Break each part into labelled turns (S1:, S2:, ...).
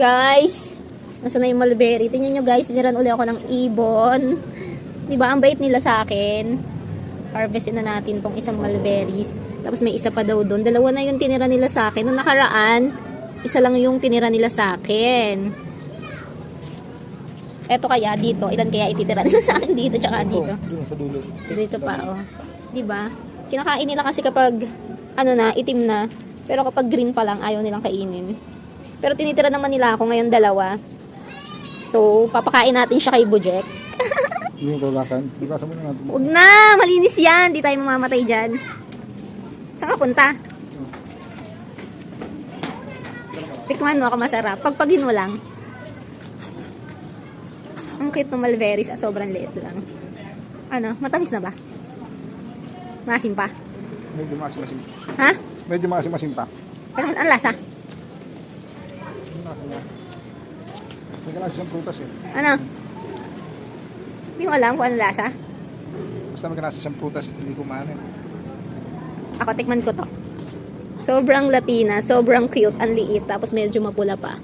S1: Guys, nasa na yung mulberry? Tingnan nyo guys, siniran uli ako ng ibon. Diba, ang bait nila sa akin. Harvestin na natin tong isang mulberries. Tapos may isa pa daw doon. Dalawa na yung tinira nila sa akin. Noong nakaraan, isa lang yung tinira nila sa akin. Eto kaya dito, ilan kaya ititira nila sa akin dito tsaka dito. Dito pa, oh. Diba? Kinakain nila kasi kapag ano na, itim na. Pero kapag green pa lang, ayaw nilang kainin. Pero tinitira naman nila ako ngayon dalawa. So, papakain natin siya kay Bujek.
S2: Hindi ko lasan. Di ba sa muna natin?
S1: Huwag na! Malinis yan! Di tayo mamamatay dyan. Saan ka punta? Tikman mo ako masarap. Pagpagin mo lang. Ang cute ng mulberries. Sobrang liit lang. Ano? Matamis na ba? Masim pa?
S2: Medyo masim-masim.
S1: Ha?
S2: Medyo masim-masim pa.
S1: Pero ang lasa?
S2: May kalasa siyang prutas eh.
S1: Ano? Hindi mo alam kung ano lasa?
S2: Basta may kalasa siyang prutas, hindi ko maanin.
S1: Ako, tikman ko to. Sobrang Latina, sobrang cute, ang liit, tapos medyo mapula pa.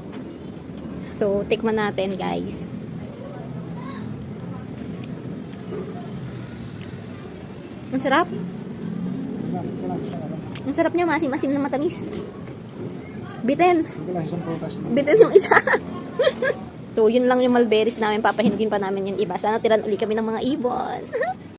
S1: So, tikman natin, guys. Ang sarap. Ang sarap niya, masim-masim na matamis. Biten.
S2: May kalasa siyang prutas.
S1: Biten yung isa. So, yun lang yung mulberries namin. Papahinugin pa namin yung iba. Sana tiran uli kami ng mga ibon.